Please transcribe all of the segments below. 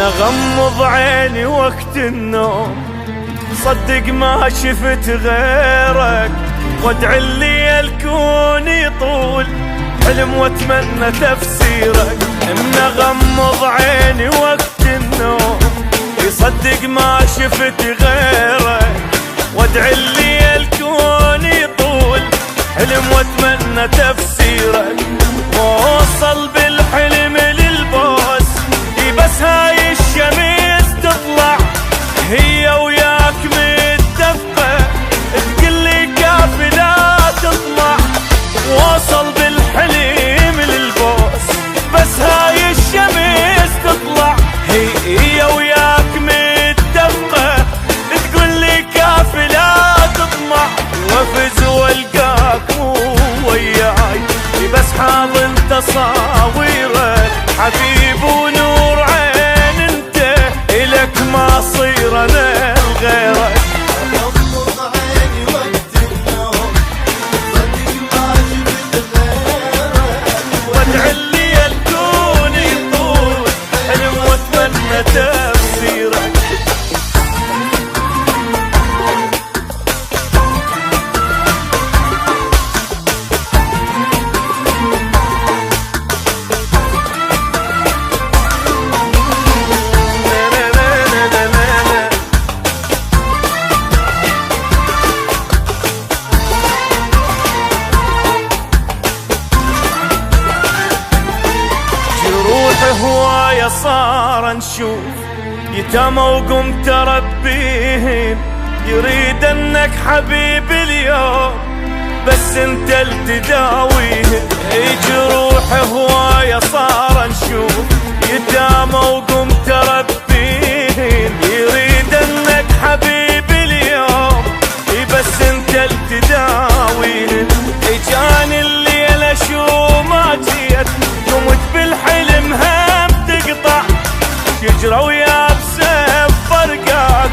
غمض عيني وقت النوم صدق ما شفت غيرك، وادعي لي الكون يطول حلم واتمنى تفسيرك. ان غمض عيني وقت النوم يصدق ما شفت غيرك، وادعي لي الكون يطول حلم واتمنى تفسيرك. ووصل بالحلم للبوس بس هاي الشمس تطلع هي وياك متفقة، تقلي كافي لا تطمع. وصل بالحلم للبوس بس هاي الشمس تطلع هي وياك متفقة، تقلي كافي لا تطمع. وافز والقاك مو وياي بس حاضن تصاويرك، حبيب ونور عين انت الك ما صير انا لغيرك. غمض عيني وقت النوم صدق ما شفت غيرك، وادعي لي الكون يطول حلم واتمنى تفسيرك. هواية صار نشوف يتامى وقمت اربيهم، يريد انك حبيب اليوم بس انت التداويهم. جروح هواية صار نشوف يتامى وقمت اربيهم، يريد انك حبيب اليوم بس انت التداويهم. اجاني الليلة شو ما جيت قمت بالحلم هم تقطع، شجرة ويا بسيف فرقاك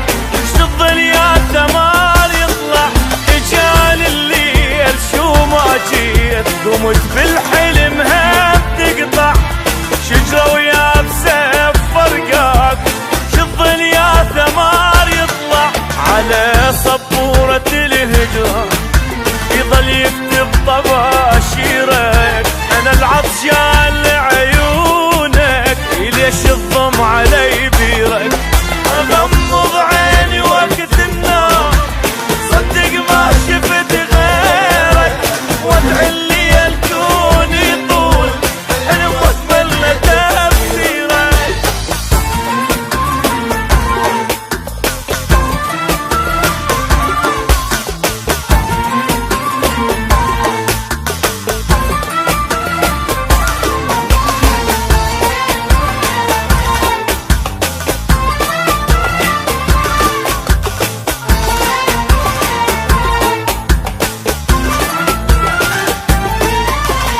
شت الدنيا ثمار يطلع. اجاني الليل شو ما جيت قمت بالحلم هم تقطع، شجرة ويا بسيف فرقاك شت الدنيا ثمار يطلع. على سبورة الهجرة يظل يكتب طباشيرك، انا العطشان لعيونك ليش الضم علي بيرك. اغمض عيني وقت النوم صدق ما شفت غيرك، وادعي لي الكون يطول حلم واتمنى تفسيرك.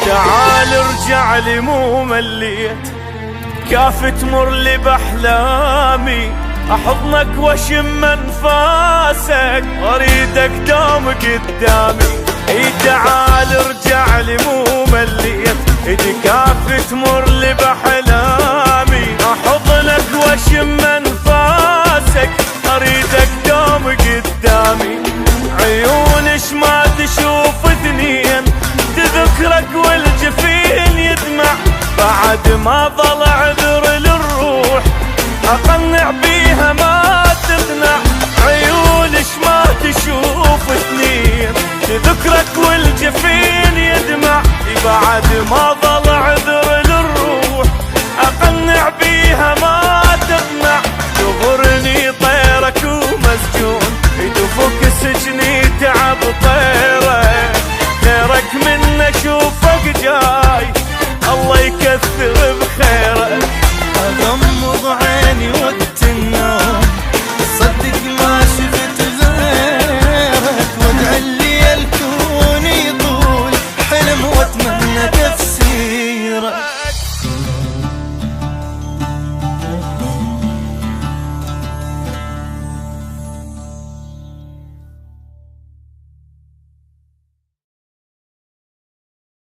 تعال ارجع لي مو مليت كاف تمر لي باحلامي، احضنك واشم انفاسك اريدك دوم قدامي. تعال ارجع لي مو مليت كاف تمر لي باحلامي، احضنك واشم انفاسك اريدك دوم قدامي. عيونش ما تشوف اثنين تذكرك والجفين يدمع، بعد ما ضل عذر للروح اقنع بيها ما تقنع. عيونش ما تشوف اثنين تذكرك والجفين يدمع، بعد ما